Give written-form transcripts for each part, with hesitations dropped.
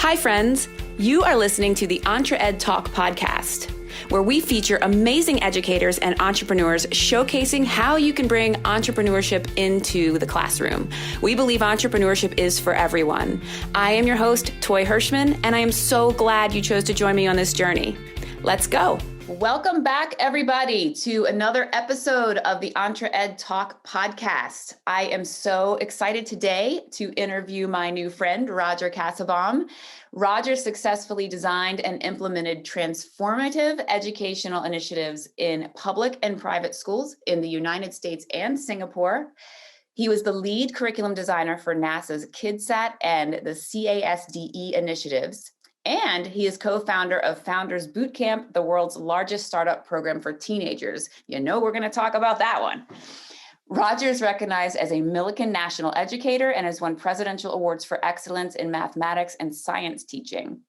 Hi, friends. You are listening to the EntreEd Talk podcast, where we feature amazing educators and entrepreneurs showcasing how you can bring entrepreneurship into the classroom. We believe entrepreneurship is for everyone. I am your host, Toy Hirschman, and I am so glad you chose to join me on this journey. Let's go. Welcome back, everybody, to another episode of the EntreEd Talk podcast. I am so excited today to interview my new friend, Roger Kassebaum. Roger successfully designed and implemented transformative educational initiatives in public and private schools in the United States and Singapore. He was the lead curriculum designer for NASA's KidSat and the CASDE initiatives. And he is co-founder of Founders Bootcamp, the world's largest startup program for teenagers. You know, we're going to talk about that one. Roger is recognized as a Milken National Educator and has won presidential awards for excellence in mathematics and science teaching.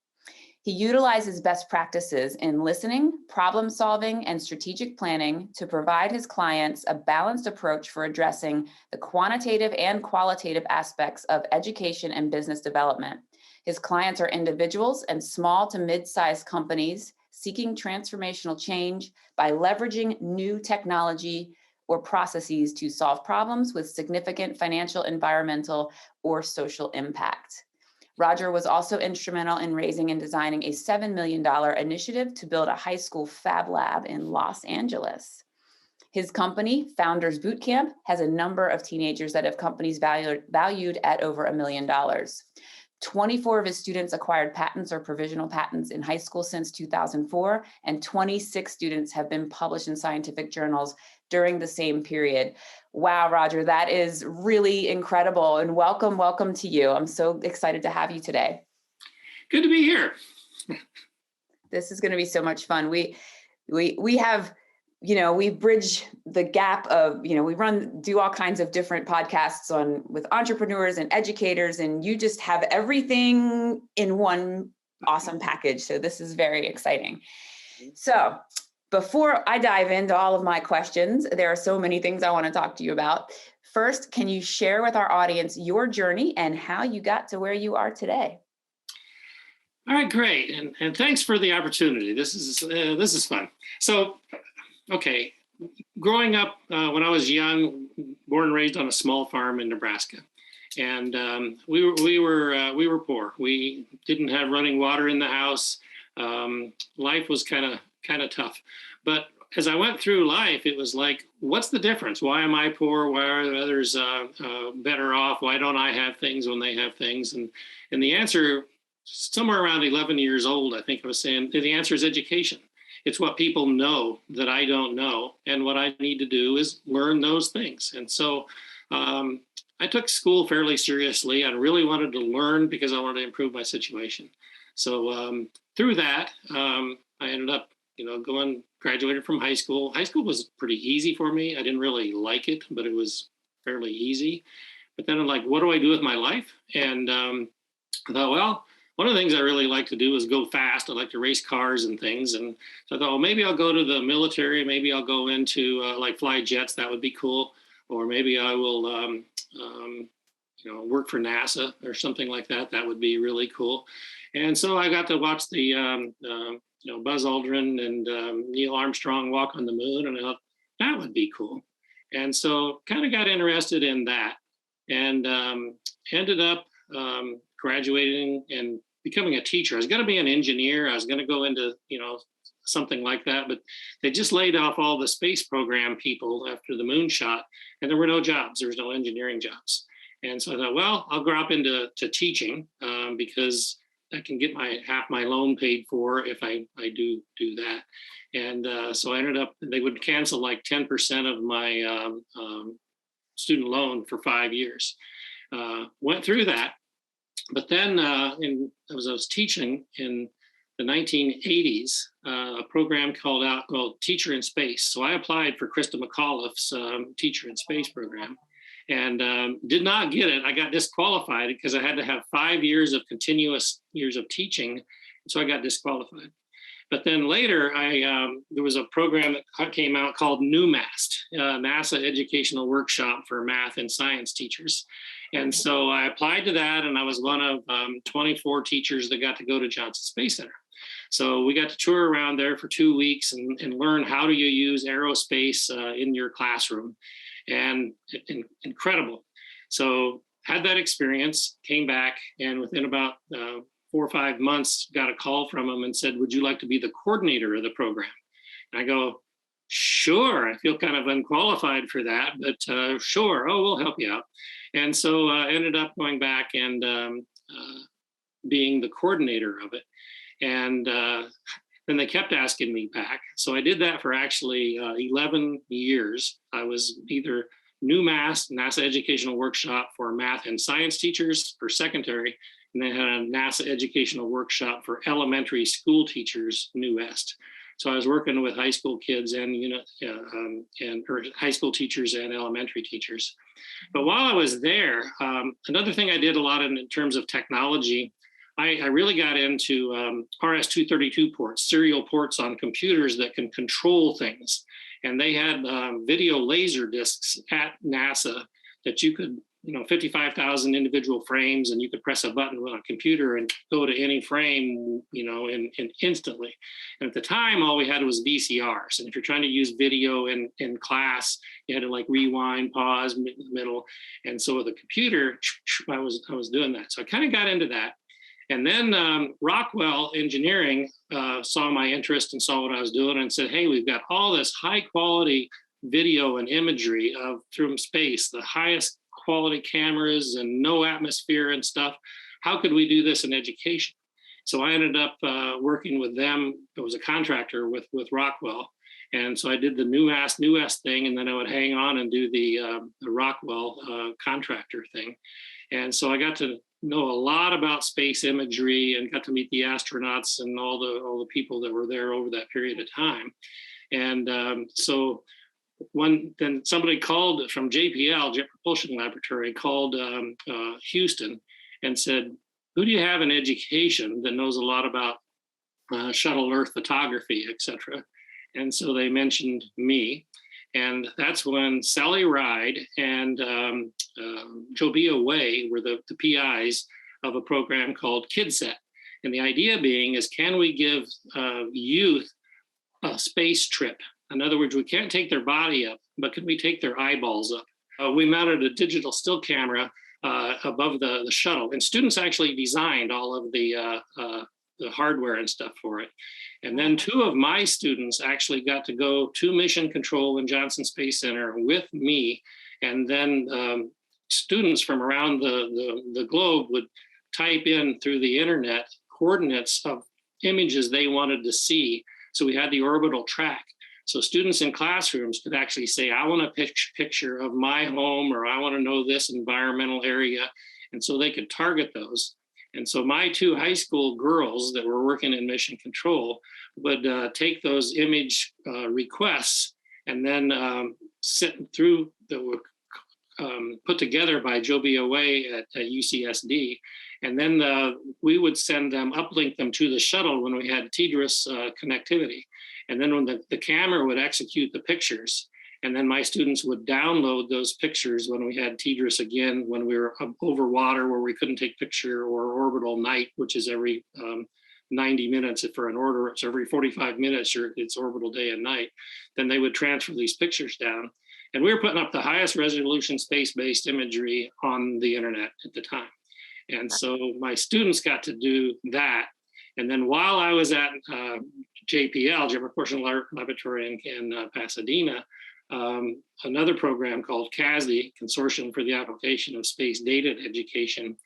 He utilizes best practices in listening, problem solving, and strategic planning to provide his clients a balanced approach for addressing the quantitative and qualitative aspects of education and business development. His clients are individuals and small to mid-sized companies seeking transformational change by leveraging new technology or processes to solve problems with significant financial, environmental, or social impact. Roger was also instrumental in raising and designing a $7 million initiative to build a high school fab lab in Los Angeles. His company, Founders Bootcamp, has a number of teenagers that have companies valued at over $1 million. 24 of his students acquired patents or provisional patents in high school since 2004, and 26 students have been published in scientific journals during the same period. Wow, Roger, that is really incredible. And welcome to you. I'm so excited to have you today. Good to be here. This is going to be so much fun. We have, we bridge the gap of, we do all kinds of different podcasts with entrepreneurs and educators, and you just have everything in one awesome package. So this is very exciting. So before I dive into all of my questions, there are so many things I want to talk to you about. First, can you share with our audience your journey and how you got to where you are today? All right, great. And thanks for the opportunity. This is fun. So, okay, growing up when I was young, born and raised on a small farm in Nebraska, and we were poor. We didn't have running water in the house. Life was kind of tough. But as I went through life, it was like, what's the difference? Why am I poor? Why are others better off? Why don't I have things when they have things? And the answer, somewhere around 11 years old, I think I was saying, the answer is education. It's what people know that I don't know. And what I need to do is learn those things. And so I took school fairly seriously. I really wanted to learn because I wanted to improve my situation. So through that, I ended up, graduated from high school. High school was pretty easy for me. I didn't really like it, but it was fairly easy. But then I'm like, what do I do with my life? And I thought, well, one of the things I really like to do is go fast. I like to race cars and things. And so I thought, well, maybe I'll go to the military. Maybe I'll go into fly jets. That would be cool. Or maybe I will, work for NASA or something like that. That would be really cool. And so I got to watch the Buzz Aldrin and Neil Armstrong walk on the moon, and I thought that would be cool. And so kind of got interested in that, and ended up graduating and becoming a teacher. I was going to be an engineer. I was going to go into something like that, but they just laid off all the space program people after the moon shot, and there were no jobs. There was no engineering jobs. And so I thought, well, I'll go up into teaching because I can get half my loan paid for if I do that. And so I ended up, they would cancel like 10% of my student loan for 5 years. Went through that. But then as I was teaching in the 1980s, a program called Teacher in Space. So I applied for Krista McAuliffe's Teacher in Space program. And did not get it. I got disqualified because I had to have 5 years of continuous years of teaching. So I got disqualified. But then later, there was a program that came out called NewMast, NASA Educational Workshop for Math and Science Teachers. And so I applied to that, and I was one of 24 teachers that got to go to Johnson Space Center. So we got to tour around there for 2 weeks and learn how do you use aerospace in your classroom, and incredible. So had that experience, came back, and within about 4 or 5 months, got a call from them and said, would you like to be the coordinator of the program? And I go, sure. I feel kind of unqualified for that, but sure. Oh, we'll help you out. And so I ended up going back and being the coordinator of it. And then they kept asking me back. So I did that for actually 11 years. I was either new NASA educational workshop for math and science teachers for secondary, and then had a NASA educational workshop for elementary school teachers, New West. So I was working with high school kids and or high school teachers and elementary teachers. But while I was there, another thing I did a lot in terms of technology, I really got into RS-232 ports, serial ports on computers that can control things. And they had video laser discs at NASA that you could, 55,000 individual frames, and you could press a button on a computer and go to any frame, in instantly. And at the time, all we had was VCRs. And if you're trying to use video in class, you had to like rewind, pause, middle. And so with a computer, I was doing that. So I kind of got into that. And then Rockwell Engineering saw my interest and saw what I was doing and said, hey, we've got all this high quality video and imagery from space, the highest quality cameras and no atmosphere and stuff. How could we do this in education? So I ended up working with them. It was a contractor with Rockwell. And so I did the New West thing, and then I would hang on and do the Rockwell contractor thing. And so I got to know a lot about space imagery and got to meet the astronauts and all the people that were there over that period of time. And so then somebody called from JPL, Jet Propulsion Laboratory, called Houston and said, who do you have in education that knows a lot about shuttle Earth photography, et cetera? And so they mentioned me. And that's when Sally Ride and Jobia Way were the PIs of a program called KidSat. And the idea being is, can we give youth a space trip? In other words, we can't take their body up, but can we take their eyeballs up? We mounted a digital still camera above the shuttle, and students actually designed all of the hardware and stuff for it. And then 2 of my students actually got to go to mission control in Johnson Space Center with me. And then students from around the globe would type in through the internet coordinates of images they wanted to see. So we had the orbital track. So students in classrooms could actually say, I want a picture of my home, or I want to know this environmental area. And so they could target those. And so my 2 high school girls that were working in mission control would take those image requests and then sit through put together by Jobia Way at UCSD. And then we would send them, uplink them to the shuttle when we had TDRS connectivity. And then when the camera would execute the pictures, and then my students would download those pictures when we had TDRS again, when we were over water where we couldn't take picture, or orbital night, which is every 90 minutes for an order. It's every 45 minutes, it's orbital day and night. Then they would transfer these pictures down. And we were putting up the highest resolution space-based imagery on the internet at the time. And so my students got to do that. And then while I was at JPL, Jet Propulsion Laboratory in Pasadena, another program called CASDE, Consortium for the Application of Space Data Education,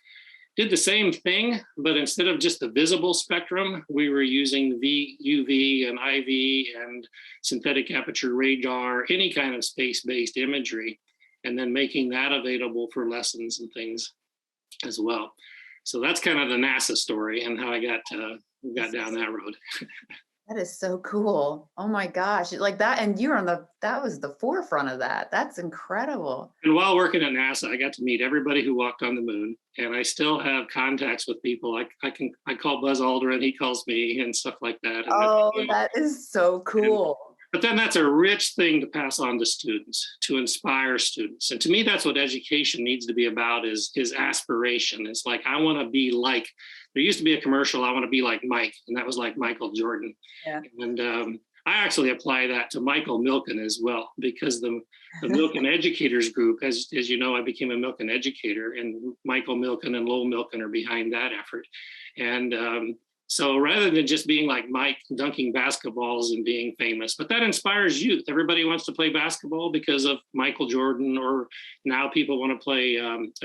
did the same thing, but instead of just the visible spectrum, we were using UV and IV and synthetic aperture radar, any kind of space-based imagery, and then making that available for lessons and things as well. So that's kind of the NASA story and how I got down that road. That is so cool. Oh my gosh. Like that. And you were that was the forefront of that. That's incredible. And while working at NASA, I got to meet everybody who walked on the moon. And I still have contacts with people. I call Buzz Aldrin, he calls me and stuff like that. And oh, that is so cool. But then that's a rich thing to pass on to students, to inspire students. And to me, that's what education needs to be about is aspiration. It's like, I want to be like, there used to be a commercial, I want to be like Mike, and that was like Michael Jordan. Yeah. And I actually apply that to Michael Milken as well, because the Milken Educators Group, as you know, I became a Milken Educator, and Michael Milken and Lowell Milken are behind that effort. And so rather than just being like Mike dunking basketballs and being famous, but that inspires youth. Everybody wants to play basketball because of Michael Jordan, or now people want to play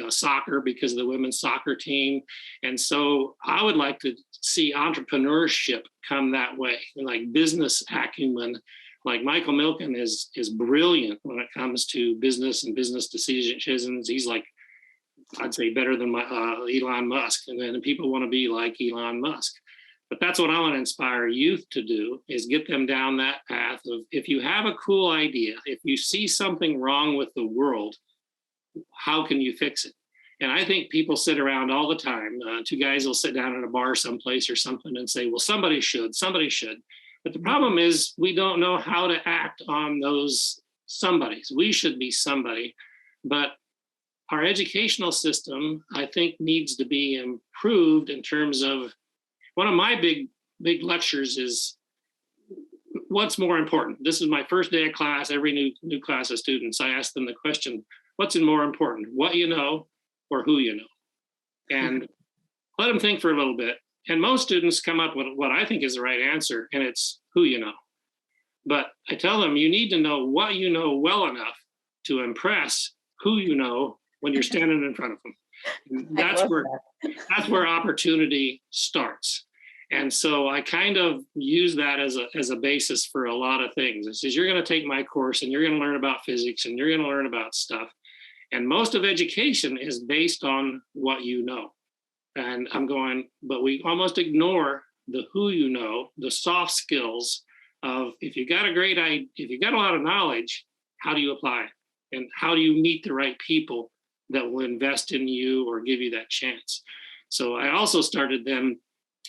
soccer because of the women's soccer team. And so I would like to see entrepreneurship come that way, like business acumen. Like Michael Milken is brilliant when it comes to business and business decisions. He's like, I'd say better than Elon Musk. And then people want to be like Elon Musk. But that's what I want to inspire youth to do, is get them down that path of, if you have a cool idea, if you see something wrong with the world, how can you fix it? And I think people sit around all the time. Two guys will sit down at a bar someplace or something and say, well, somebody should. But the problem is we don't know how to act on those somebodies. We should be somebody. But our educational system, I think, needs to be improved in terms of, one of my big lectures is, what's more important? This is my first day of class. Every new class of students, I ask them the question, what's more important, what you know or who you know? And let them think for a little bit. And most students come up with what I think is the right answer, and it's who you know. But I tell them, you need to know what you know well enough to impress who you know when you're standing in front of them. That's where opportunity starts. And so I kind of use that as a basis for a lot of things. It says, you're going to take my course and you're going to learn about physics and you're going to learn about stuff. And most of education is based on what you know. And I'm going, but we almost ignore the who you know, the soft skills of, if you got a lot of knowledge, how do you apply it? And how do you meet the right people that will invest in you or give you that chance? So I also started then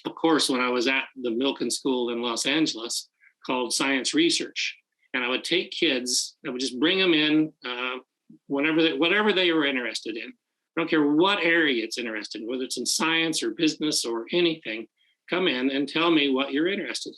a course when I was at the Milken School in Los Angeles called Science Research. And I would take kids, I would just bring them in whatever they were interested in. I don't care what area it's interested in, whether it's in science or business or anything, come in and tell me what you're interested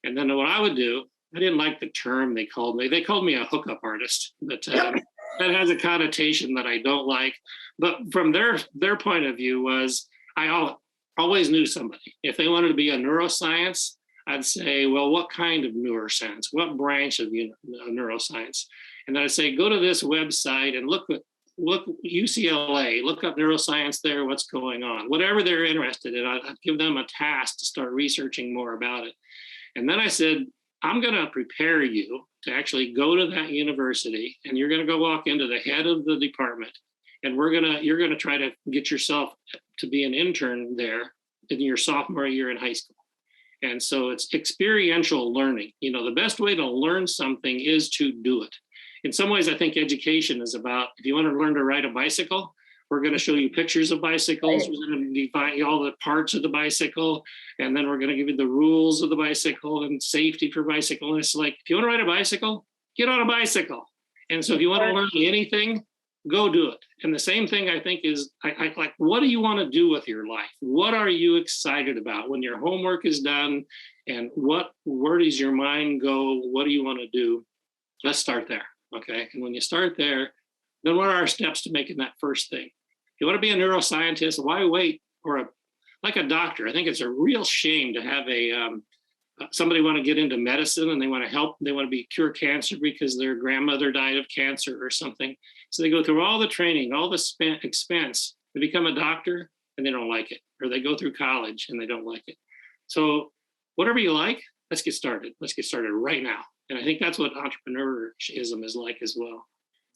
in. And then what I would do, I didn't like the term they called me. They called me a hookup artist, but that has a connotation that I don't like. But from their point of view was, I always knew somebody. If they wanted to be a neuroscience, I'd say, well, what kind of neuroscience? What branch of neuroscience? And then I'd say, go to this website and look UCLA, look up neuroscience there, what's going on. Whatever they're interested in, I'd give them a task to start researching more about it. And then I said, I'm going to prepare you to actually go to that university, and you're going to go walk into the head of the department, and you're going to try to get yourself to be an intern there in your sophomore year in high school. And so it's experiential learning. The best way to learn something is to do it. In some ways, I think education is about, if you want to learn to ride a bicycle, we're going to show you pictures of bicycles. We're going to define all the parts of the bicycle. And then we're going to give you the rules of the bicycle and safety for bicycle. And it's like, if you want to ride a bicycle, get on a bicycle. And so if you want to learn anything, go do it. And the same thing I think is, I like, what do you want to do with your life? What are you excited about when your homework is done? And where does your mind go? What do you want to do? Let's start there. Okay. And when you start there, then what are our steps to making that first thing? If you want to be a neuroscientist, why wait for like a doctor? I think it's a real shame to have somebody want to get into medicine and they want to help, they want to cure cancer because their grandmother died of cancer or something. So they go through all the training, all the expense to become a doctor, and they don't like it. Or they go through college and they don't like it. So whatever you like, let's get started. Let's get started right now. And I think that's what entrepreneurship is like as well.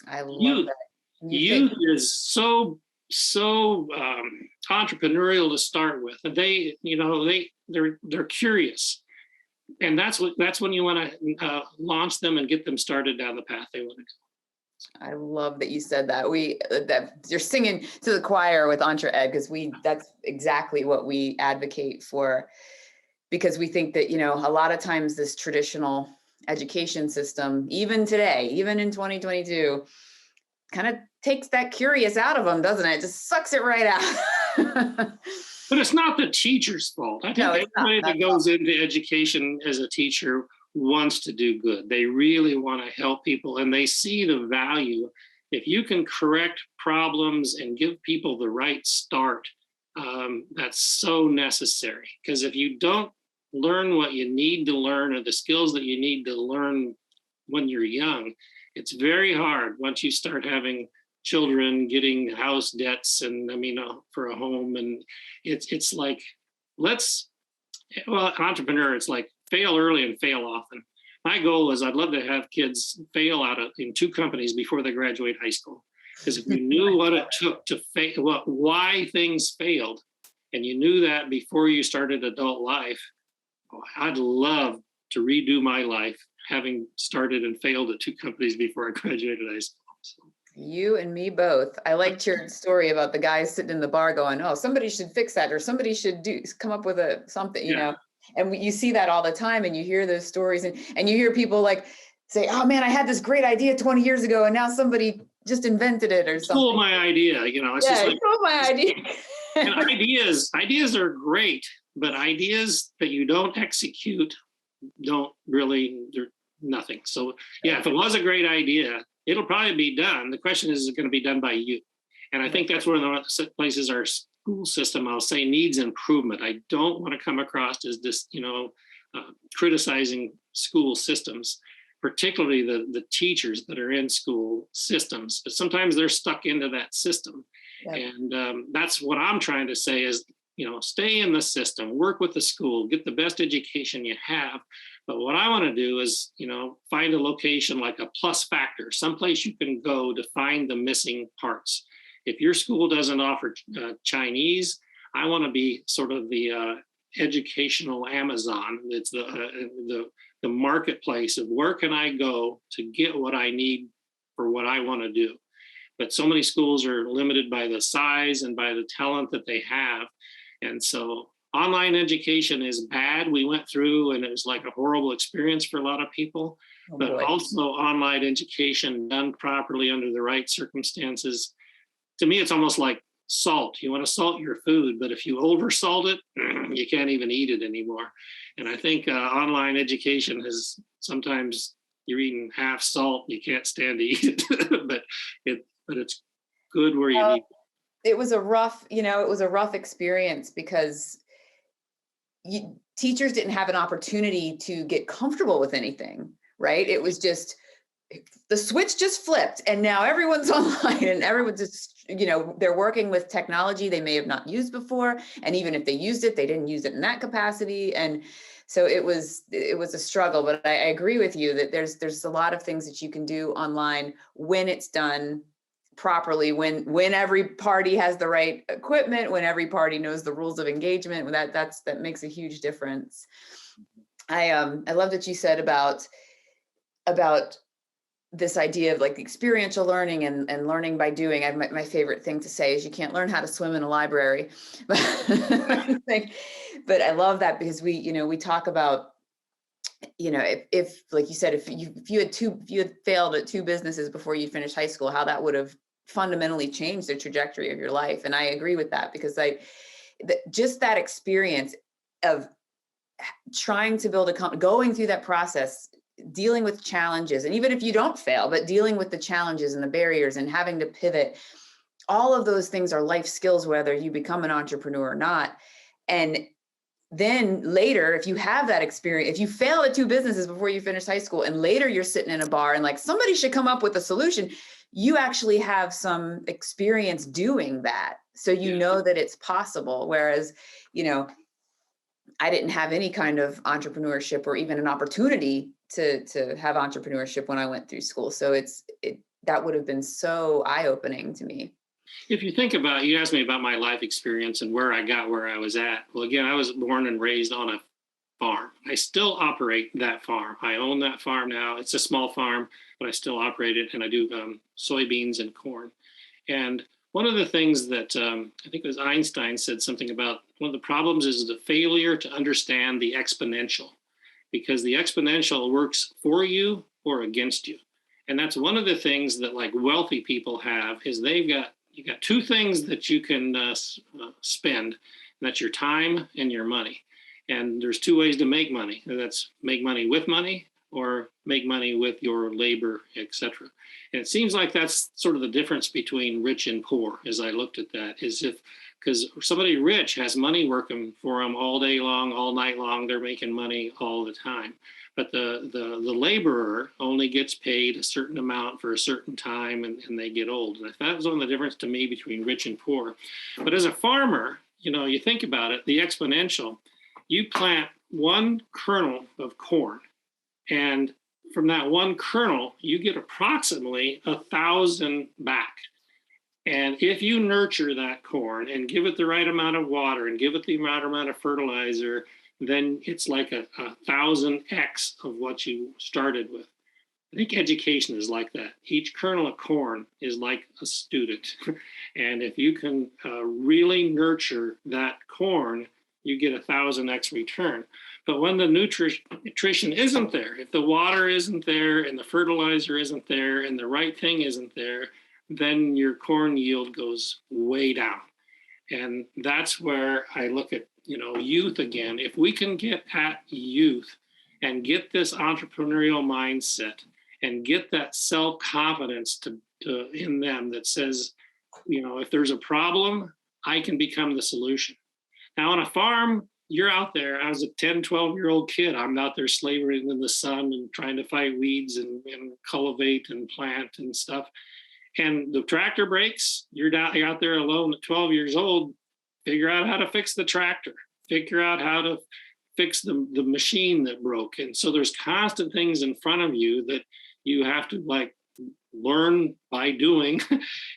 I love that. Youth is so entrepreneurial to start with. They're curious, and that's when you want to launch them and get them started down the path they want to go. I love that you said that. That you're singing to the choir with EntreEd, because that's exactly what we advocate for, because we think that a lot of times this traditional education system, even today, even in 2022, kind of takes that curious out of them, doesn't it? Just sucks it right out. But it's not the teacher's fault. I think everybody that goes into education as a teacher wants to do good. They really want to help people, and they see the value. If you can correct problems and give people the right start, that's so necessary. Because if you don't learn what you need to learn, or the skills that you need to learn when you're young, it's very hard once you start having children, getting house debts, and for a home. And it's like, entrepreneur, it's like fail early and fail often. My goal is I'd love to have kids fail in 2 companies before they graduate high school. Because if you knew what it took to fail, why things failed, and you knew that before you started adult life, I'd love to redo my life having started and failed at 2 companies before I graduated high school. So. You and me both. I liked your story about the guy sitting in the bar going, "Oh, somebody should fix that, or somebody should come up with something," you know. And you see that all the time, and you hear those stories, and you hear people like say, "Oh man, I had this great idea 20 years ago, and now somebody just invented it or something." Stole my idea, It's yeah, just like, stole my idea. and ideas are great, but ideas that you don't execute they're nothing. So yeah, if it was a great idea, it'll probably be done. The question is it going to be done by you? And I think that's one of the places our school system, I'll say, needs improvement. I don't want to come across as this, criticizing school systems, particularly the teachers that are in school systems, but sometimes they're stuck into that system. Yep. And that's what I'm trying to say is, stay in the system, work with the school, get the best education you have. But what I want to do is, find a location like a plus factor, someplace you can go to find the missing parts. If your school doesn't offer Chinese, I want to be sort of the educational Amazon. It's the marketplace of where can I go to get what I need for what I want to do. But so many schools are limited by the size and by the talent that they have. And so online education is bad. We went through, and it was like a horrible experience for a lot of people. Oh, but boy. Also online education done properly under the right circumstances. To me, it's almost like salt. You want to salt your food, but if you oversalt it, you can't even eat it anymore. And I think online education has sometimes you're eating half salt, you can't stand to eat it, but it's good where you need. It was a rough experience because teachers didn't have an opportunity to get comfortable with anything, right? It was just, the switch just flipped and now everyone's online and everyone's just, they're working with technology they may have not used before. And even if they used it, they didn't use it in that capacity. And so it was a struggle, but I agree with you that there's a lot of things that you can do online when it's done properly, when every party has the right equipment, when every party knows the rules of engagement. That makes a huge difference. I love that you said about this idea of like experiential learning and learning by doing. My favorite thing to say is you can't learn how to swim in a library, but I love that because we talk about, if like you said, if you had failed at 2 businesses before you finished high school, how that would have fundamentally changed the trajectory of your life. And I agree with that because just that experience of trying to build going through that process, dealing with challenges, and even if you don't fail, but dealing with the challenges and the barriers and having to pivot, all of those things are life skills, whether you become an entrepreneur or not. And then later, if you have that experience, if you failed at 2 businesses before you finish high school and later you're sitting in a bar and like somebody should come up with a solution, you actually have some experience doing that. So you know that it's possible. Whereas, I didn't have any kind of entrepreneurship or even an opportunity to have entrepreneurship when I went through school. So that would have been so eye-opening to me. If you think about, you asked me about my life experience and where I got where I was at. Well, again, I was born and raised on a farm. I still operate that farm. I own that farm now. It's a small farm, but I still operate it, and I do soybeans and corn. And one of the things that I think it was Einstein said something about, one of the problems is the failure to understand the exponential. because the exponential works for you or against you. And that's one of the things that like wealthy people have is you got two things that you can spend, and that's your time and your money. And there's two ways to make money. That's make money with money or make money with your labor, etc. And it seems like that's sort of the difference between rich and poor as I looked at that, is because somebody rich has money working for them all day long, all night long, they're making money all the time. But the laborer only gets paid a certain amount for a certain time and they get old. And that was one of the difference to me between rich and poor. But as a farmer, you think about it, the exponential, you plant one kernel of corn, and from that one kernel, you get approximately 1,000 back. And if you nurture that corn and give it the right amount of water and give it the right amount of fertilizer, then it's like a 1,000x of what you started with. I think education is like that. Each kernel of corn is like a student. And if you can really nurture that corn, you get 1,000x return. But when the nutrition isn't there, if the water isn't there and the fertilizer isn't there and the right thing isn't there, then your corn yield goes way down. And that's where I look at, youth again. If we can get at youth and get this entrepreneurial mindset and get that self-confidence in them that says, if there's a problem, I can become the solution. Now on a farm, you're out there. I was a 10, 12-year-old kid. I'm out there slavering in the sun and trying to fight weeds and cultivate and plant and stuff. And the tractor breaks, you're out there alone at 12 years old, figure out how to fix the tractor, figure out how to fix the machine that broke. And so there's constant things in front of you that you have to learn by doing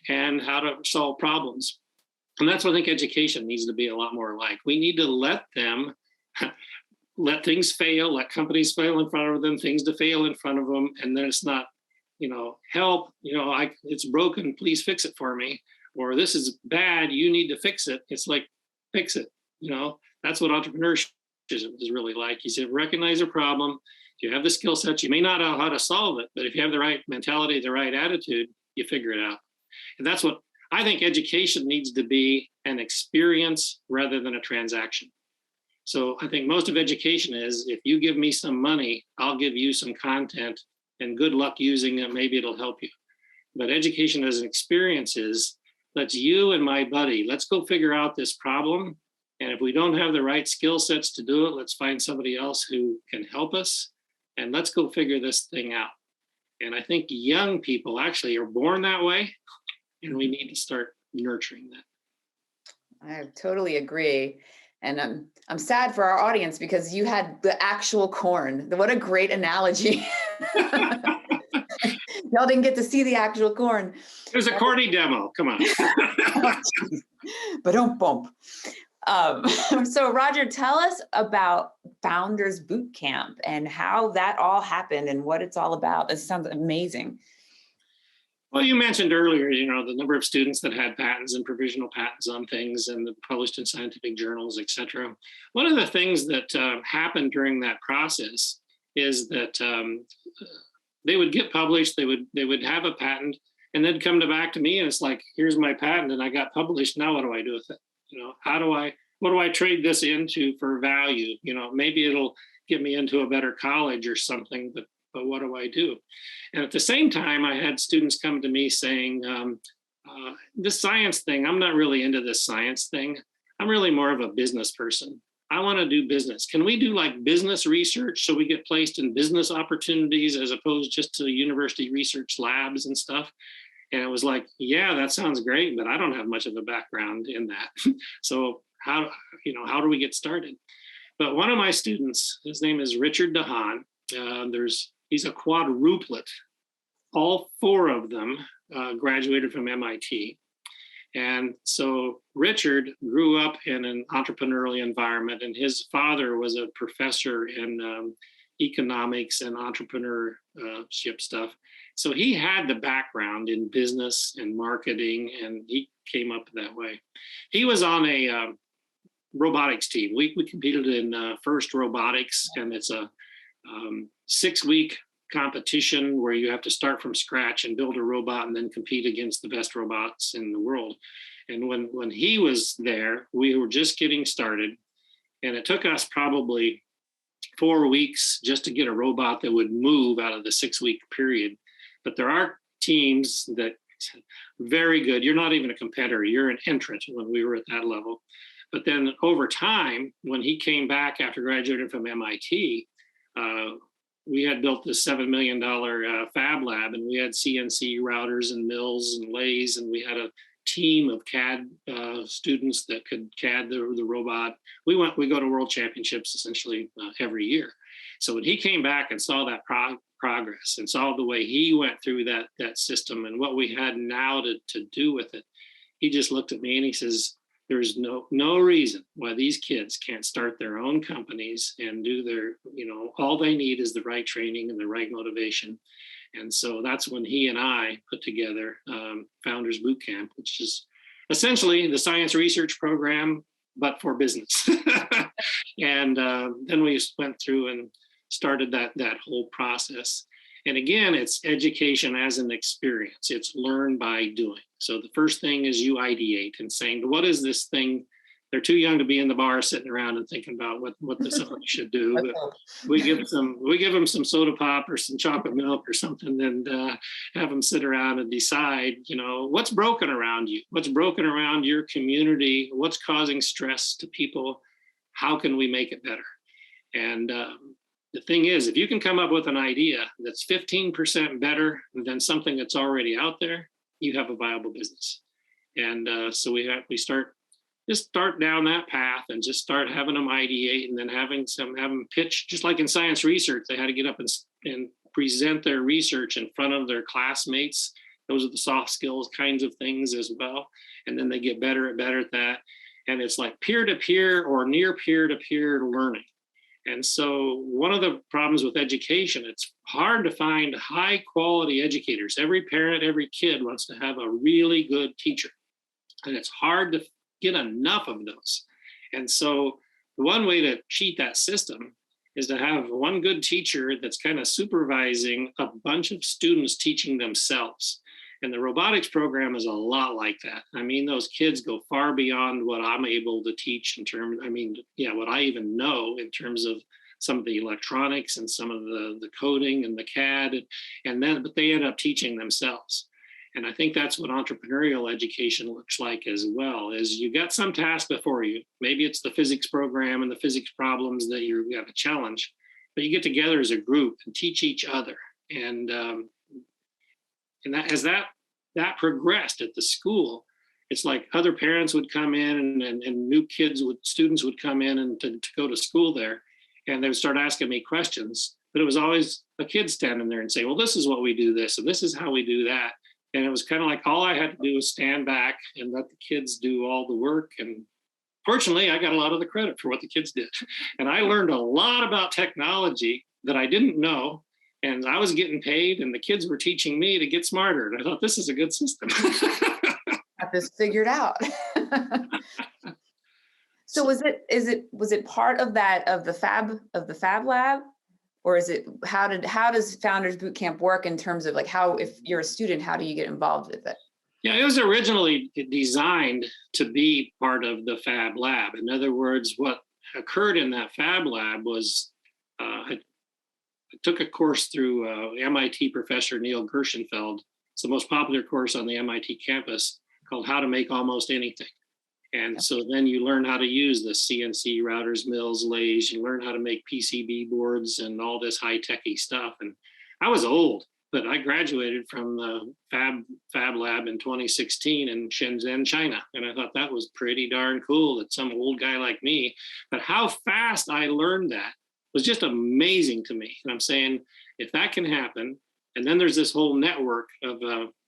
and how to solve problems. And that's what I think education needs to be a lot more like. We need to let things fail, let companies fail in front of them, things to fail in front of them. And then it's not, help, it's broken, please fix it for me. Or this is bad, you need to fix it. It's like, fix it. That's what entrepreneurship is really like. You said, recognize a problem. You have the skill sets. You may not know how to solve it, but if you have the right mentality, the right attitude, you figure it out. And that's what I think education needs to be, an experience rather than a transaction. So I think most of education is, if you give me some money, I'll give you some content, and good luck using it. Maybe it'll help you. But education as an experience is, let's you and my buddy, let's go figure out this problem. And if we don't have the right skill sets to do it, let's find somebody else who can help us. And let's go figure this thing out. And I think young people actually are born that way. And we need to start nurturing that. I totally agree. And I'm sad for our audience because you had the actual corn. What a great analogy. Y'all didn't get to see the actual corn. There's a corny demo. Come on. But don't bump. So Roger, tell us about Founders Bootcamp and how that all happened and what it's all about. This sounds amazing. Well, you mentioned earlier, the number of students that had patents and provisional patents on things and published in scientific journals, et cetera. One of the things that happened during that process is that they would get published, they would have a patent, and they'd come back to me and it's like, here's my patent and I got published. Now what do I do with it? What do I trade this into for value? Maybe it'll get me into a better college or something, but what do I do? And at the same time, I had students come to me saying, this science thing, I'm not really into this science thing. I'm really more of a business person. I want to do business. Can we do business research so we get placed in business opportunities as opposed just to university research labs and stuff? And it was like, yeah, that sounds great, but I don't have much of a background in that. So how do we get started? But one of my students, his name is Richard Dahan. He's a quadruplet. All four of them graduated from MIT. And so Richard grew up in an entrepreneurial environment, and his father was a professor in economics and entrepreneurship stuff. So he had the background in business and marketing, and he came up that way. He was on a robotics team. We competed in FIRST Robotics, and it's a 6-week competition where you have to start from scratch and build a robot and then compete against the best robots in the world. And when he was there, we were just getting started, and it took us probably 4 weeks just to get a robot that would move out of the 6-week period. But there are teams that very good. You're not even a competitor. You're an entrant when we were at that level. But then over time, when he came back after graduating from MIT, we had built this $7 million fab lab, and we had CNC routers and mills and lathes, and we had a team of CAD students that could CAD the robot. We go to world championships essentially every year. So when he came back and saw that progress and saw the way he went through that system and what we had now to do with it, he just looked at me and he says, there's no reason why these kids can't start their own companies and do their, all they need is the right training and the right motivation. And so that's when he and I put together Founders Bootcamp, which is essentially the science research program, but for business. And then we went through and started that whole process. And again, it's education as an experience. It's learn by doing. So the first thing is you ideate and saying, what is this thing? They're too young to be in the bar sitting around and thinking about what this should do. But we give them some soda pop or some chocolate milk or something, and have them sit around and decide, what's broken around you, what's broken around your community, what's causing stress to people, how can we make it better? And the thing is, if you can come up with an idea that's 15% better than something that's already out there, you have a viable business. And so we start down that path and just start having them ideate, and then have them pitch, just like in science research, they had to get up and present their research in front of their classmates. Those are the soft skills kinds of things as well. And then they get better and better at that. And it's like peer-to-peer or near peer-to-peer learning. And so one of the problems with education, it's hard to find high quality educators. Every parent, every kid wants to have a really good teacher. And it's hard to get enough of those. And so one way to cheat that system is to have one good teacher that's kind of supervising a bunch of students teaching themselves. And the robotics program is a lot like that. I mean, those kids go far beyond what I'm able to teach what I even know in terms of some of the electronics and some of the coding and the CAD, but they end up teaching themselves. And I think that's what entrepreneurial education looks like as well, is you got some task before you. Maybe it's the physics program and the physics problems that you have a challenge, but you get together as a group and teach each other. And that, as that progressed at the school, it's like other parents would come in and new students would come in and to go to school there, and they would start asking me questions. But it was always a kid standing there and say, well, this is what we do this, and this is how we do that. And it was kind of like all I had to do was stand back and let the kids do all the work. And fortunately, I got a lot of the credit for what the kids did. And I learned a lot about technology that I didn't know. And I was getting paid, and the kids were teaching me to get smarter. And I thought, this is a good system. Got this figured out. So was it part of the fab lab, or is it how does Founders Bootcamp work in terms of like how, if you're a student, how do you get involved with it? Yeah, it was originally designed to be part of the fab lab. In other words, what occurred in that fab lab was I took a course through MIT professor Neil Gershenfeld. It's the most popular course on the MIT campus, called How to Make Almost Anything. And so then you learn how to use the CNC routers, mills, lathes. You learn how to make PCB boards and all this high-techy stuff. And I was old, but I graduated from the fab lab in 2016 in Shenzhen, China. And I thought that was pretty darn cool that some old guy like me, but how fast I learned that was just amazing to me. And I'm saying, if that can happen, and then there's this whole network of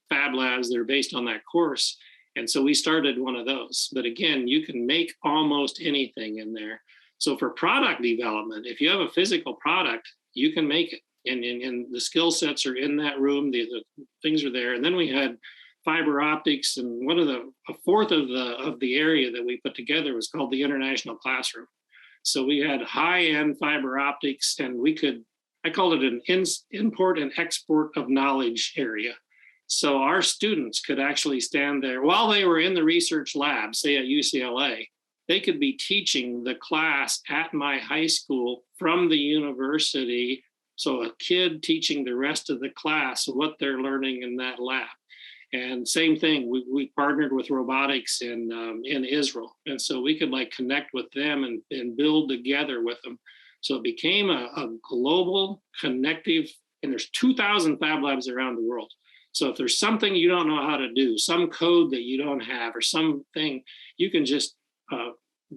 fab labs that are based on that course. And so we started one of those. But again, you can make almost anything in there. So for product development, if you have a physical product, you can make it. And the skill sets are in that room, the things are there. And then we had fiber optics, and a fourth of the area that we put together was called the International Classroom. So we had high-end fiber optics, and we could I called it an import and export of knowledge area. So our students could actually stand there while they were in the research lab, say at UCLA, they could be teaching the class at my high school from the university. So a kid teaching the rest of the class what they're learning in that lab. And same thing, we partnered with robotics in Israel. And so we could like connect with them and build together with them. So it became a global connective, and there's 2,000 Fab Labs around the world. So if there's something you don't know how to do, some code that you don't have or something, you can just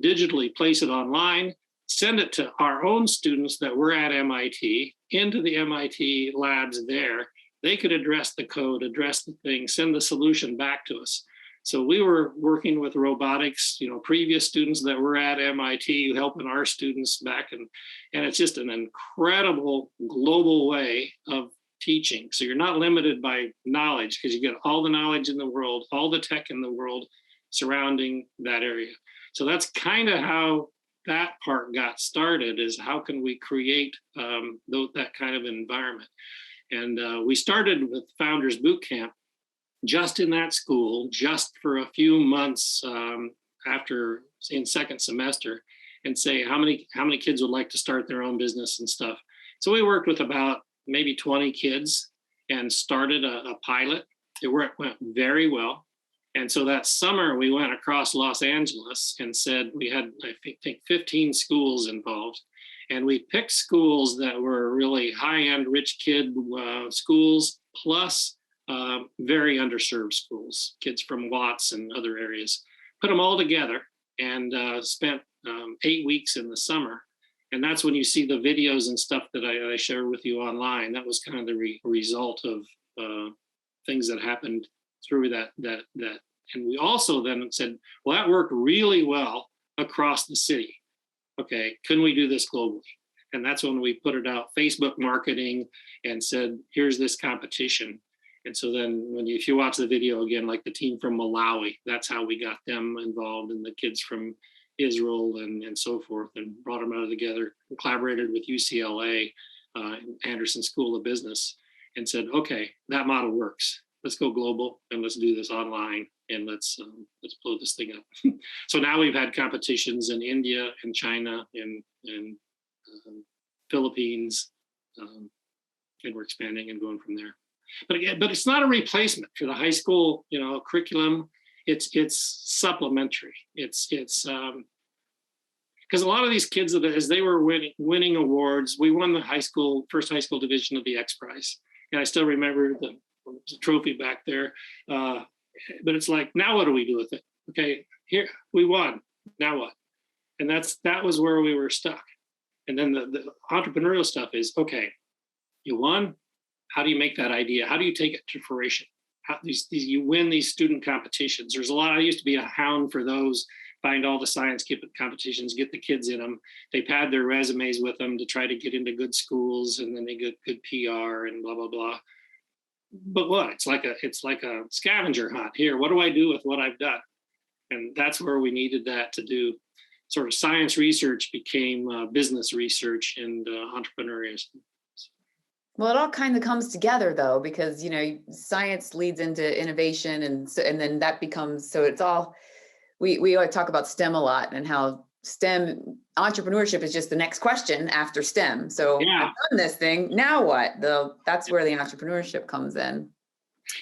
digitally place it online, send it to our own students that were at MIT, into the MIT labs there. They could address the code, address the thing, send the solution back to us. So we were working with robotics, previous students that were at MIT, helping our students back. And it's just an incredible global way of teaching. So you're not limited by knowledge because you get all the knowledge in the world, all the tech in the world surrounding that area. So that's kind of how that part got started, is how can we create that kind of environment. And we started with Founders Bootcamp just in that school, just for a few months after in second semester, and say how many kids would like to start their own business and stuff. So we worked with about maybe 20 kids and started a pilot. It went very well. And so that summer we went across Los Angeles and said we had, I think 15 schools involved. And we picked schools that were really high-end rich kid schools, plus very underserved schools, kids from Watts and other areas. Put them all together and spent 8 weeks in the summer. And that's when you see the videos and stuff that I share with you online. That was kind of the result of things that happened through that. And we also then said, well, that worked really well across the city. Okay, can we do this globally? And that's when we put it out, Facebook marketing, and said, here's this competition. And so then if you watch the video again, like the team from Malawi, that's how we got them involved, and the kids from Israel and so forth, and brought them out together, collaborated with UCLA, Anderson School of Business, and said, okay, that model works. Let's go global and let's do this online, and let's blow this thing up. So now we've had competitions in India and China and Philippines, and we're expanding and going from there. But again, it's not a replacement for the high school, curriculum. It's supplementary. It's because a lot of these kids, as they were winning awards, we won the first high school division of the X Prize, and I still remember the trophy back there. But it's like, now what do we do with it? Okay, here we won. Now what? And that was where we were stuck. And then the entrepreneurial stuff is, okay, you won. How do you make that idea? How do you take it to fruition? You win these student competitions. There's a lot. I used to be a hound for those. Find all the science competitions, get the kids in them. They pad their resumes with them to try to get into good schools, and then they get good PR and blah blah blah. But what? It's like a scavenger hunt. Here, what do I do with what I've done? And that's where we needed that to do. Sort of science research became business research and entrepreneurship. Well, it all kind of comes together though, because science leads into innovation, and then that becomes, so it's all, we always talk about STEM a lot, and how STEM entrepreneurship is just the next question after STEM. So yeah. I've done this thing, now what? That's where the entrepreneurship comes in.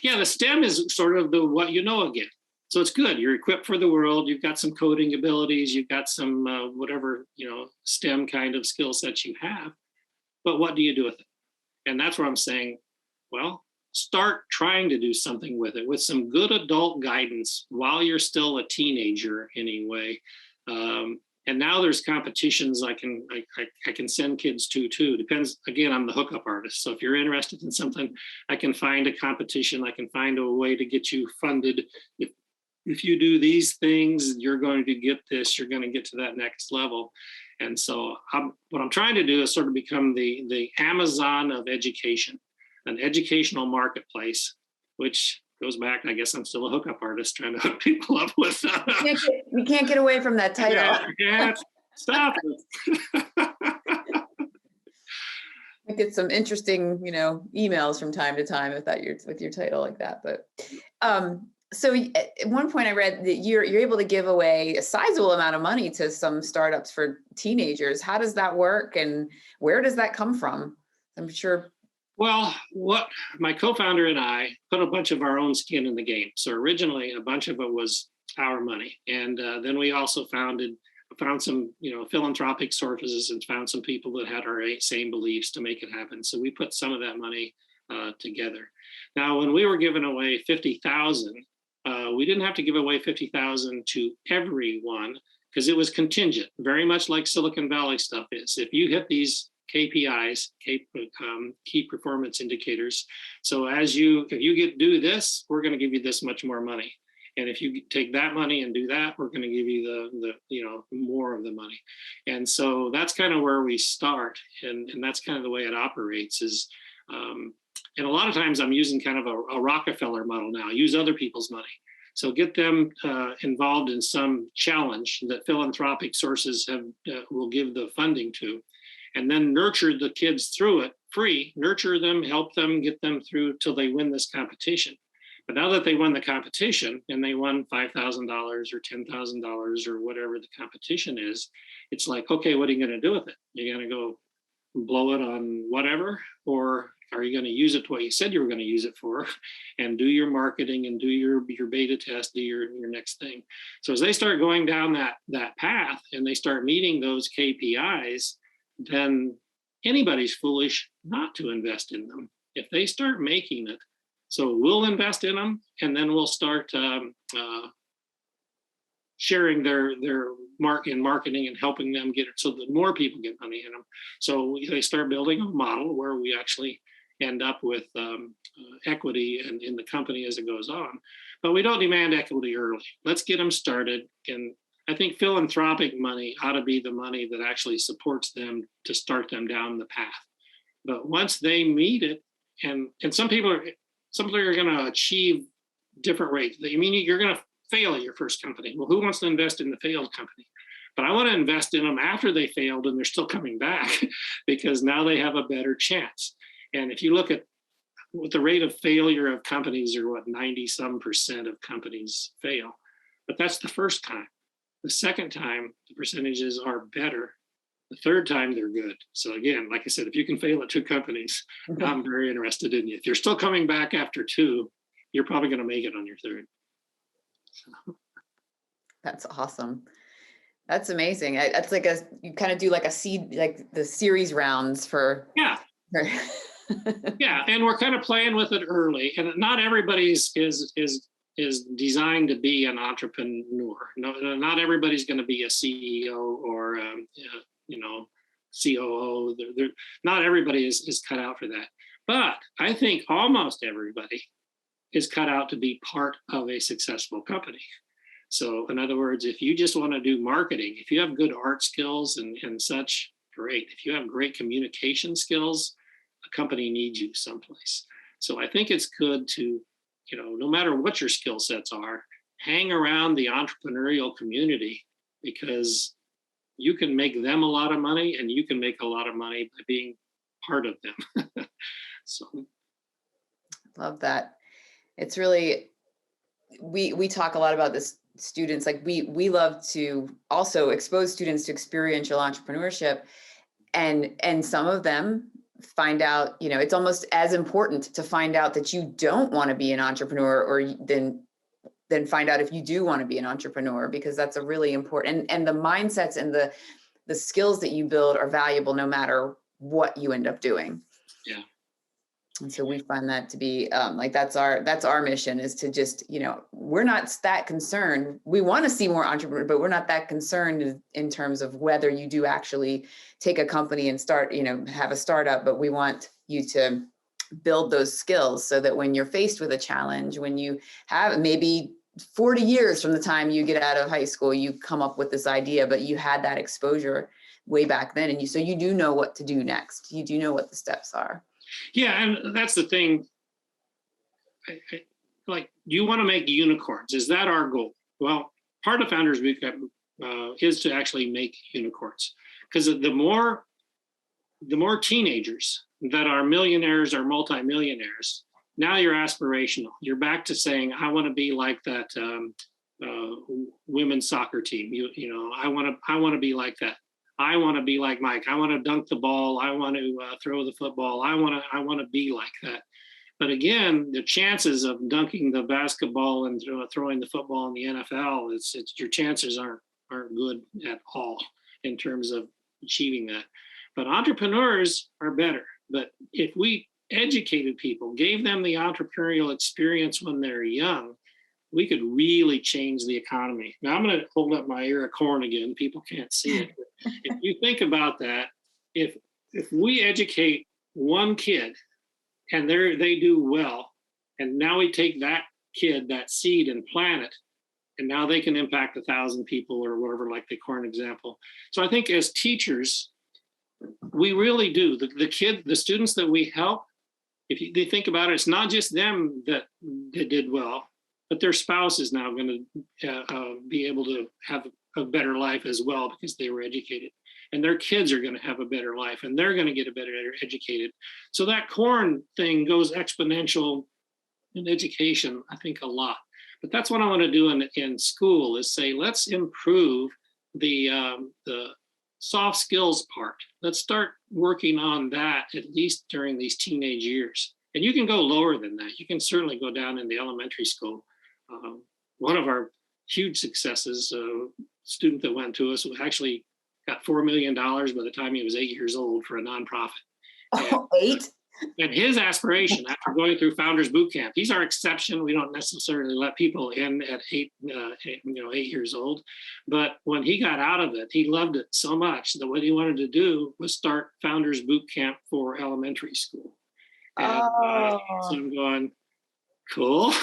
Yeah, the STEM is sort of the what you know again. So it's good. You're equipped for the world. You've got some coding abilities. You've got some whatever STEM kind of skill sets you have. But what do you do with it? And that's where I'm saying, well, start trying to do something with it, with some good adult guidance while you're still a teenager anyway. And now there's competitions I can send kids to too. Depends, again, I'm the hookup artist. So if you're interested in something, I can find a competition. I can find a way to get you funded. If you do these things, you're going to get this, you're going to get to that next level. And so what I'm trying to do is sort of become the Amazon of education, an educational marketplace, which goes back, I guess I'm still a hookup artist trying to hook people up with. You can't get away from that title. Yeah, stop it. get some interesting, emails from time to time with your title like that. But so at one point I read that you're able to give away a sizable amount of money to some startups for teenagers. How does that work, and where does that come from? I'm sure. Well, what my co-founder and I put a bunch of our own skin in the game. So originally, a bunch of it was our money, and then we also found some, philanthropic sources and found some people that had our same beliefs to make it happen. So we put some of that money together. Now, when we were giving away 50,000, we didn't have to give away 50,000 to everyone because it was contingent, very much like Silicon Valley stuff is. If you hit these KPIs, key performance indicators. So if you do this, we're going to give you this much more money. And if you take that money and do that, we're going to give you the more of the money. And so that's kind of where we start. And that's kind of the way it operates is, and a lot of times I'm using kind of a Rockefeller model now, use other people's money. So get them involved in some challenge that philanthropic sources will give the funding to, and then nurture the kids through it free, nurture them, help them, get them through till they win this competition. But now that they won the competition and they won $5,000 or $10,000 or whatever the competition is, it's like, okay, what are you going to do with it? You're going to go blow it on whatever, or are you going to use it to what you said you were going to use it for, and do your marketing and do your beta test, do your next thing. So as they start going down that path and they start meeting those KPIs, then anybody's foolish not to invest in them if they start making it. So we'll invest in them, and then we'll start sharing their marketing and helping them get it so that more people get money in them. So they start building a model where we actually end up with equity in the company as it goes on. But we don't demand equity early. Let's get them started. And I think philanthropic money ought to be the money that actually supports them to start them down the path. But once they meet it, and some people are going to achieve different rates. I mean, you're going to fail at your first company. Well, who wants to invest in the failed company? But I want to invest in them after they failed and they're still coming back because now they have a better chance. And if you look at what the rate of failure of companies are, 90% of companies fail. But that's the first time. The second time, the percentages are better. The third time, they're good. So again, like I said, if you can fail at 2 companies, I'm very interested in you. If you're still coming back after 2, you're probably going to make it on your third. So. That's awesome. That's amazing. It's like you kind of do like a seed, like the series rounds for. Yeah. Yeah, and we're kind of playing with it early, and not everybody's is designed to be an entrepreneur. No, not everybody's going to be a CEO or COO. Not everybody is cut out for that. But I think almost everybody is cut out to be part of a successful company. So in other words, if you just want to do marketing, if you have good art skills and such, great. If you have great communication skills, a company needs you someplace. So I think it's good to, no matter what your skill sets are, hang around the entrepreneurial community, because you can make them a lot of money and you can make a lot of money by being part of them. So. Love that. It's really, we talk a lot about this, students, like we love to also expose students to experiential entrepreneurship, and some of them find out, it's almost as important to find out that you don't want to be an entrepreneur or then find out if you do want to be an entrepreneur, because that's a really important, and the mindsets and the skills that you build are valuable no matter what you end up doing. Yeah. And so we find that to be that's our mission, is to just, we're not that concerned. We want to see more entrepreneurs, but we're not that concerned in terms of whether you do actually take a company and start, have a startup, but we want you to build those skills so that when you're faced with a challenge, when you have maybe 40 years from the time you get out of high school, you come up with this idea, but you had that exposure way back then. And so you do know what to do next. You do know what the steps are. Yeah, and that's the thing. Like, you want to make unicorns. Is that our goal? Well, part of Founders Bootcamp is to actually make unicorns, because the more teenagers that are millionaires or multimillionaires. Now you're aspirational. You're back to saying, I want to be like that women's soccer team. I want to be like that. I want to be like Mike. I want to dunk the ball. I want to throw the football. I want to be like that. But again, the chances of dunking the basketball and throwing the football in the NFL, it's your chances aren't good at all in terms of achieving that. But entrepreneurs are better. But if we educated people, gave them the entrepreneurial experience when they're young, we could really change the economy. Now I'm going to hold up my ear of corn again. People can't see it. But if you think about that, if we educate one kid and they do well, and now we take that kid, that seed, and plant it, and now they can impact 1,000 people or whatever, like the corn example. So I think as teachers, we really do. The students that we help, they think about it, it's not just them that did well, but their spouse is now going to be able to have a better life as well because they were educated. And their kids are going to have a better life and they're going to get a better educated. So that corn thing goes exponential in education, I think, a lot. But that's what I want to do in school is say, let's improve the soft skills part. Let's start working on that at least during these teenage years. And you can go lower than that. You can certainly go down in the elementary school. One of our huge successes, a student that went to us actually got $4 million by the time he was 8 years old for a nonprofit. Oh, 8? And his aspiration after going through Founders Bootcamp, he's our exception. We don't necessarily let people in at 8 years old. But when he got out of it, he loved it so much that what he wanted to do was start Founders Bootcamp for elementary school. And so I'm going, cool.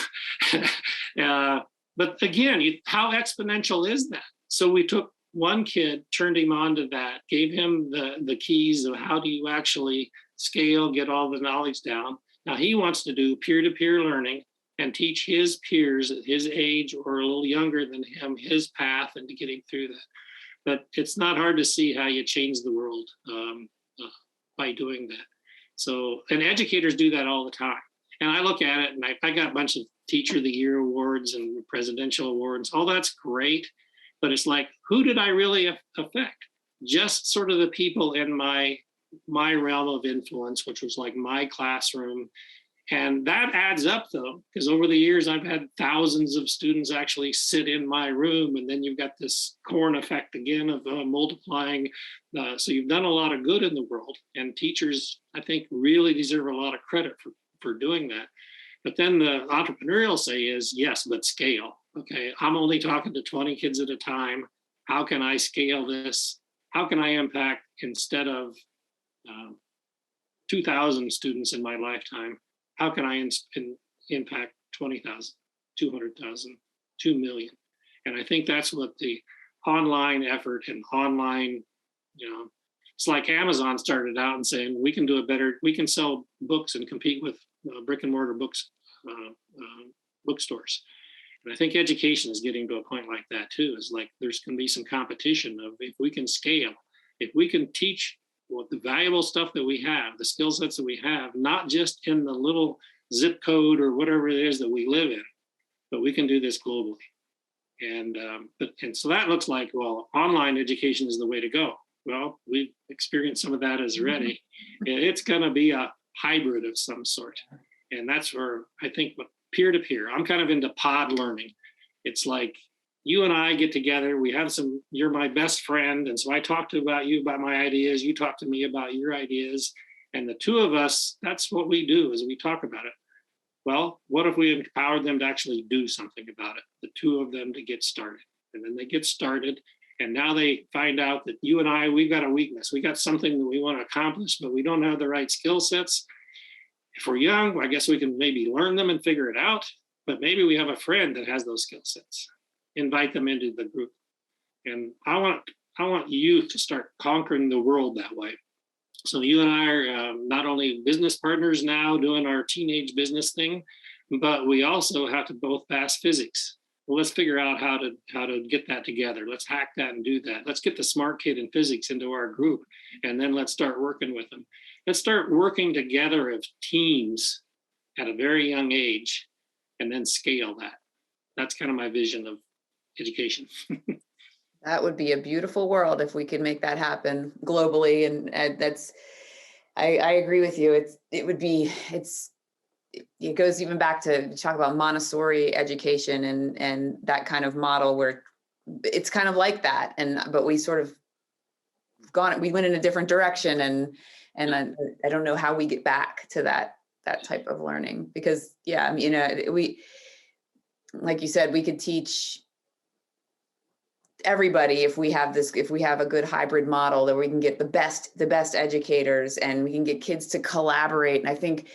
But again, how exponential is that? So we took one kid, turned him onto that, gave him the keys of how do you actually scale, get all the knowledge down. Now he wants to do peer-to-peer learning and teach his peers at his age or a little younger than him, his path and to getting through that. But it's not hard to see how you change the world by doing that. So, and educators do that all the time. And I look at it and I got a bunch of Teacher of the Year awards and presidential awards. All that's great. But it's like, who did I really affect? Just sort of the people in my realm of influence, which was like my classroom. And that adds up though, because over the years, I've had thousands of students actually sit in my room. And then you've got this corn effect again of multiplying. So you've done a lot of good in the world. And teachers, I think, really deserve a lot of credit for doing that. But then the entrepreneurial say is, yes, but scale. Okay, I'm only talking to 20 kids at a time. How can I scale this? How can I impact instead of 2,000 students in my lifetime? How can I impact 20,000, 200,000, 2 million? And I think that's what the online effort and online, it's like Amazon started out and saying, we can sell books and compete with brick and mortar bookstores. And I think education is getting to a point like that too, is like there's going to be some competition of if we can scale, if we can teach what the valuable stuff that we have, the skill sets that we have, not just in the little zip code or whatever it is that we live in, but we can do this globally. And so that looks like, well, online education is the way to go. Well, we've experienced some of that as already. It's going to be a hybrid of some sort. And that's where I think peer-to-peer, I'm kind of into pod learning. It's like you and I get together, we have you're my best friend. And so I talk about you about my ideas, you talk to me about your ideas. And the two of us, that's what we do is we talk about it. Well, what if we empowered them to actually do something about it? The two of them to get started. And then they get started. And now they find out that you and I, we've got a weakness. We got something that we want to accomplish, but we don't have the right skill sets. If we're young, I guess we can maybe learn them and figure it out, but maybe we have a friend that has those skill sets. Invite them into the group. And I want youth to start conquering the world that way. So you and I are not only business partners now doing our teenage business thing, but we also have to both pass physics. Well, let's figure out how to get that together. Let's hack that and do that. Let's get the smart kid in physics into our group, and then let's start working with them. let's start working together as teams at a very young age and then scale that. That's kind of my vision of education. That would be a beautiful world if we could make that happen globally. And that's, I agree with you. It goes even back to talk about Montessori education and that kind of model where it's kind of like that. But we sort of we went in a different direction, and I don't know how we get back to that type of learning, because yeah, I mean, we, like you said, we could teach everybody if we have a good hybrid model that we can get the best educators and we can get kids to collaborate. And I think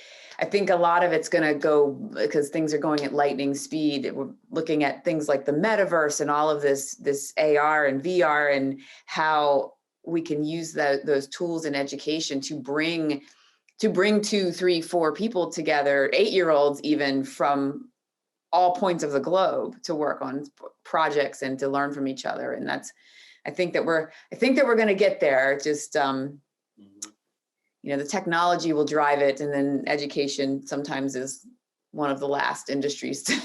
a lot of it's going to go, because things are going at lightning speed. We're looking at things like the metaverse and all of this AR and VR, and how we can use those tools in education to bring 2, 3, 4 people together, 8-year-olds even, from all points of the globe to work on projects and to learn from each other. And I think that we're going to get there. Just, the technology will drive it. And then education sometimes is one of the last industries to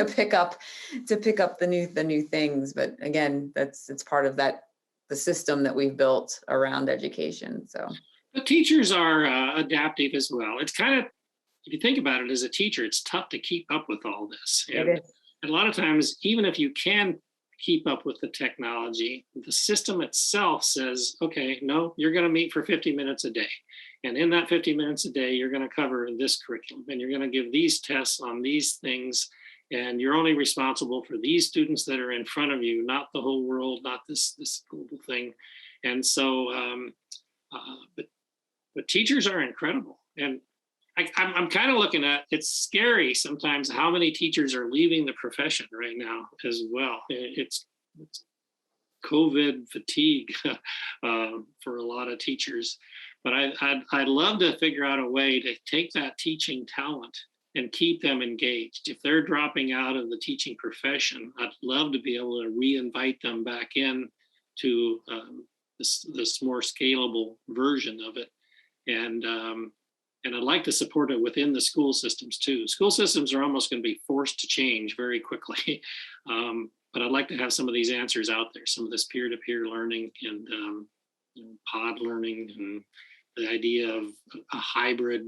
pick up the new things. But again, it's part of the system that we've built around education. So the teachers are adaptive as well. It's kind of, if you think about it, as a teacher, it's tough to keep up with all this. And a lot of times, even if you can keep up with the technology, the system itself says, okay, no, you're going to meet for 50 minutes a day. And in that 50 minutes a day, you're going to cover this curriculum, and you're going to give these tests on these things. And you're only responsible for these students that are in front of you, not the whole world, not this global thing. And so, but teachers are incredible. And I'm kind of looking at, it's scary sometimes how many teachers are leaving the profession right now as well. It's COVID fatigue for a lot of teachers. But I'd love to figure out a way to take that teaching talent and keep them engaged. If they're dropping out of the teaching profession, I'd love to be able to re-invite them back in to this more scalable version of it. And I'd like to support it within the school systems too. School systems are almost going to be forced to change very quickly. But I'd like to have some of these answers out there, some of this peer-to-peer learning and pod learning, and the idea of a hybrid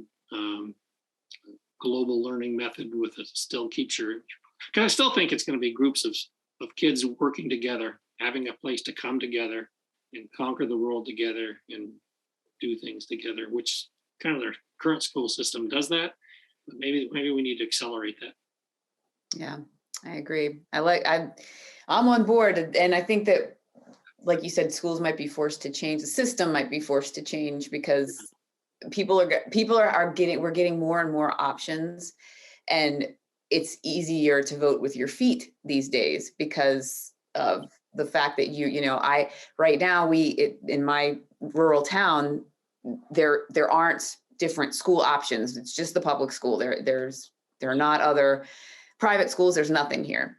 global learning method with it still keeps because I still think it's going to be groups of kids working together, having a place to come together and conquer the world together and do things together, which kind of their current school system does that, but maybe we need to accelerate that. Yeah, I agree. I'm on board, and I think that, like you said, schools might be forced to change. The system might be forced to change because we're getting more and more options, and it's easier to vote with your feet these days because of the fact that right now in my rural town, there aren't different school options. It's just the public school. There are not other private schools. There's nothing here.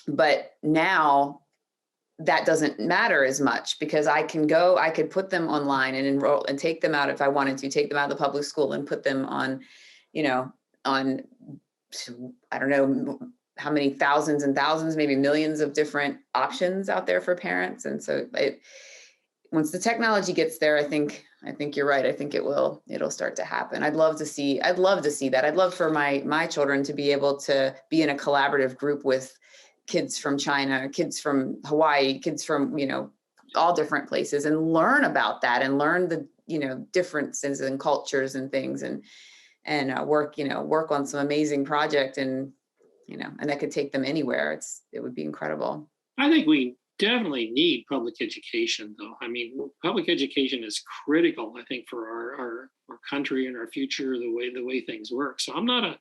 But now that doesn't matter as much, because I could put them online and enroll and take them out, if I wanted to take them out of the public school and put them on I don't know how many thousands and thousands, maybe millions of different options out there for parents. And so once the technology gets there, I think you're right. I think it'll start to happen. I'd love to see that. I'd love for my children to be able to be in a collaborative group with kids from China, kids from Hawaii, kids from, all different places, and learn about that and learn the, differences in cultures and things, and work on some amazing project, and that could take them anywhere. It would be incredible. I think we definitely need public education, though. I mean, public education is critical, I think, for our country and our future, the way things work. So I'm not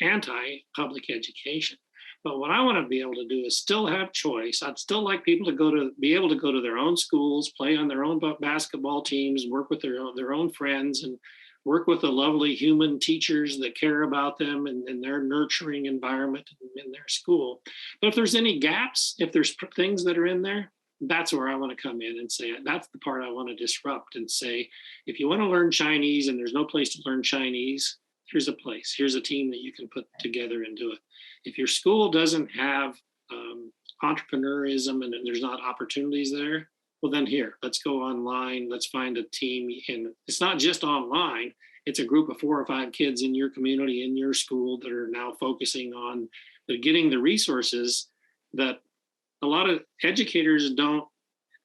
anti-public education, but what I want to be able to do is still have choice. I'd still like people to be able to go to their own schools, play on their own basketball teams, work with their own friends, and work with the lovely human teachers that care about them and their nurturing environment in their school. But if there's any gaps, if there's things that are in there, that's where I want to come in and say, that's the part I want to disrupt and say, if you want to learn Chinese and there's no place to learn Chinese, here's a place, here's a team that you can put together and do it. If your school doesn't have entrepreneurism and there's not opportunities there, well then here, let's go online, let's find a team. And it's not just online, it's a group of 4 or 5 kids in your community, in your school, that are now focusing on getting the resources that a lot of educators don't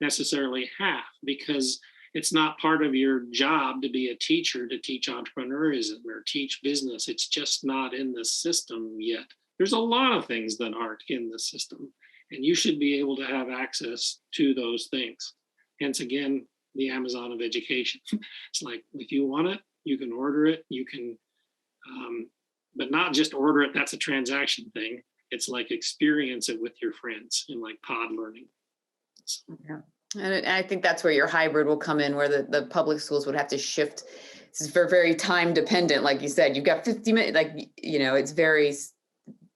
necessarily have, because it's not part of your job to be a teacher to teach entrepreneurism or teach business. It's just not in the system yet. There's a lot of things that aren't in the system, and you should be able to have access to those things. Hence, again, the Amazon of education. It's like, if you want it, you can order it, you can, but not just order it, that's a transaction thing. It's like experience it with your friends in like pod learning. So. Yeah. And I think that's where your hybrid will come in, where the public schools would have to shift. It's very time dependent. Like you said, you've got 50 minutes, like, you know, it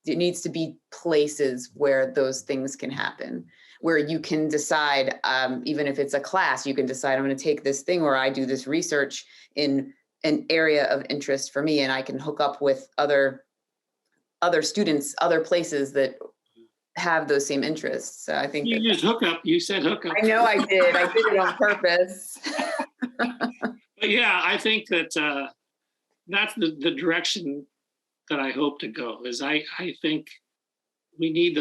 needs to be places where those things can happen, where you can decide, even if it's a class, you can decide, I'm going to take this thing where I do this research in an area of interest for me, and I can hook up with other students, other places that have those same interests. So I think you used hookup. You said hookup. I know I did. I did it on purpose. But yeah, I think that that's the direction that I hope to go. Is I think we need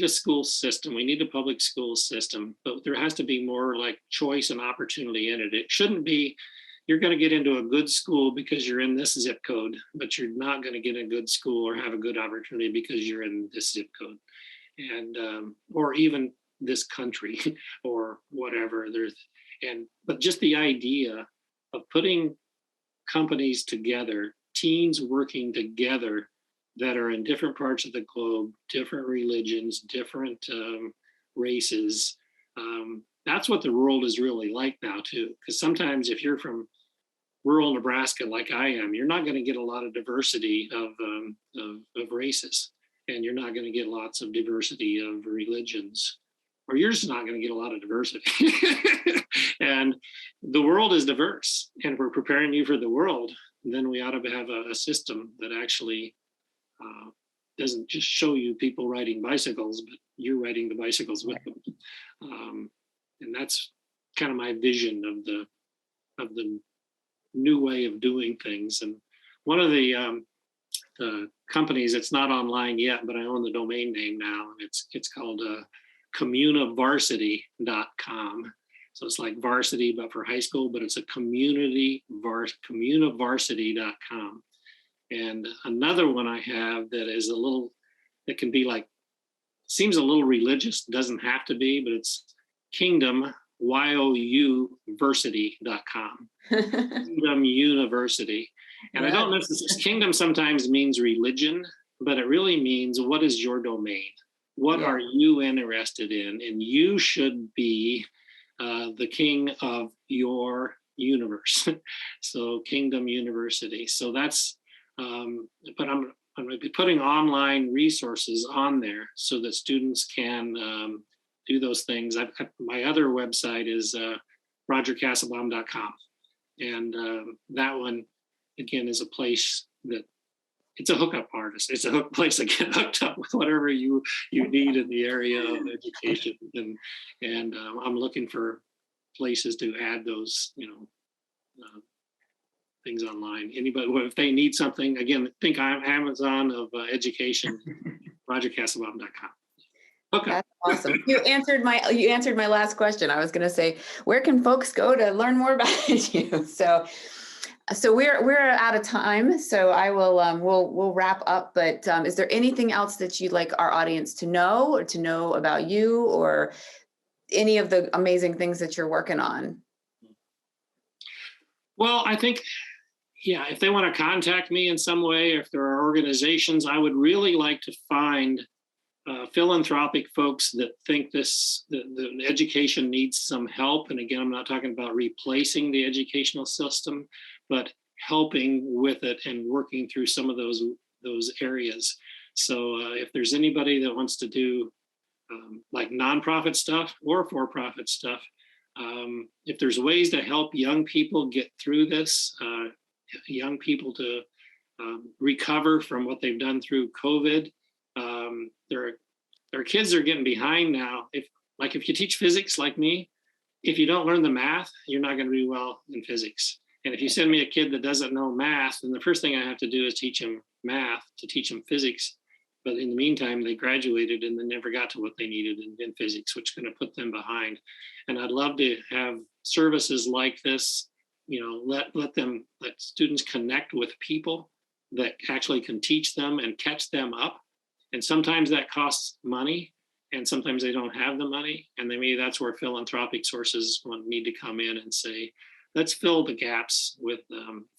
a school system. We need a public school system, but there has to be more like choice and opportunity in it. It shouldn't be, you're going to get into a good school because you're in this zip code, but you're not going to get a good school or have a good opportunity because you're in this zip code. And or even this country or whatever. But just the idea of putting companies together, teens working together that are in different parts of the globe, different religions, different races. That's what the world is really like now too. Because sometimes if you're from rural Nebraska like I am, you're not going to get a lot of diversity of races. And you're not going to get lots of diversity of religions, or you're just not going to get a lot of diversity. And the world is diverse, and if we're preparing you for the world, then we ought to have a system that actually doesn't just show you people riding bicycles, but you're riding the bicycles with them. And that's kind of my vision of the new way of doing things. And one of the companies, it's not online yet, but I own the domain name now, and it's called communivarsity.com. So it's like varsity but for high school, but it's a communivarsity.com. And another one I have that is that can be like, seems a little religious, doesn't have to be, but it's Kingdom youvarsity.com. Kingdom University. And I don't know if this kingdom sometimes means religion, but it really means, what is your domain? What are you interested in? And you should be the king of your universe. So Kingdom University. So that's, but I'm going to be putting online resources on there so that students can do those things. My other website is rogerkassebaum.com. And that one, again, is a place that it's a hookup artist. It's a place to get hooked up with whatever you need in the area of education. And I'm looking for places to add those, things online. Anybody, if they need something, again, think I'm Amazon of education, rogerkassebaum.com. Okay. That's awesome. You answered my last question. I was going to say, where can folks go to learn more about you? So we're out of time. So I will we'll wrap up. But is there anything else that you'd like our audience to know, or to know about you, or any of the amazing things that you're working on? Well, I think, if they want to contact me in some way, if there are organizations, I would really like to find philanthropic folks that think the education needs some help. And again, I'm not talking about replacing the educational system, but helping with it and working through some of those areas. So if there's anybody that wants to do like nonprofit stuff or for-profit stuff. If there's ways to help young people get through this, young people to recover from what they've done through COVID, there are kids that are getting behind now. If you teach physics like me, if you don't learn the math, you're not going to do well in physics. And if you send me a kid that doesn't know math, then the first thing I have to do is teach him math to teach him physics. But in the meantime, they graduated and they never got to what they needed in physics, which is going to put them behind. And I'd love to have services like this, let students connect with people that actually can teach them and catch them up. And sometimes that costs money, and sometimes they don't have the money. And maybe that's where philanthropic sources need to come in and say, let's fill the gaps with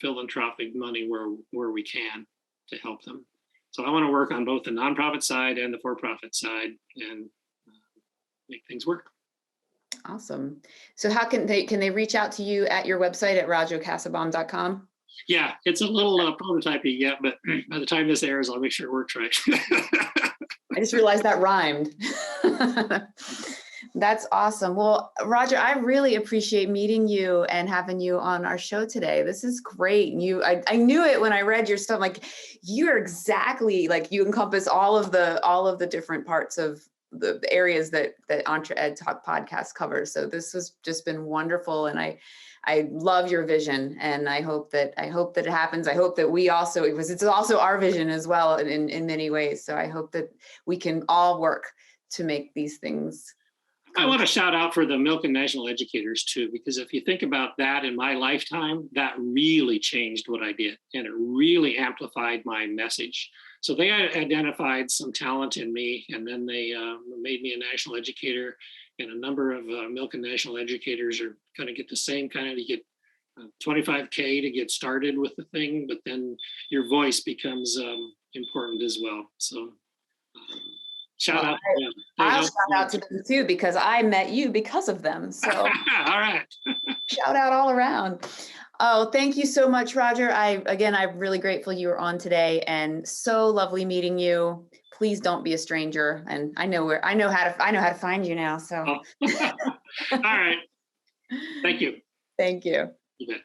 philanthropic money where we can to help them. So I want to work on both the nonprofit side and the for-profit side and make things work. Awesome. So how can they reach out to you at your website at rogerkassebaum.com? Yeah, it's a little prototypey yet, but by the time this airs, I'll make sure it works right. I just realized that rhymed. That's awesome. Well, Roger, I really appreciate meeting you and having you on our show today. This is great. I knew it when I read your stuff. Like, you're exactly like, you encompass all of the different parts of the areas that EntreEd Talk podcast covers. So this has just been wonderful, and I love your vision, and I hope that it happens. I hope that we also, because it's also our vision as well in many ways. So I hope that we can all work to make these things. I want to shout out for the Milken National Educators too, because if you think about that in my lifetime, that really changed what I did, and it really amplified my message. So they identified some talent in me, and then they made me a national educator. And a number of Milken National Educators are going to get the same kind of, you get $25K to get started with the thing, but then your voice becomes important as well. So shout out to them. I'll shout out to them too, because I met you because of them. So all right. Shout out all around. Oh, thank you so much, Roger. I'm really grateful you were on today, and so lovely meeting you. Please don't be a stranger. And I know how to find you now. So. All right. Thank you. Thank you. You bet.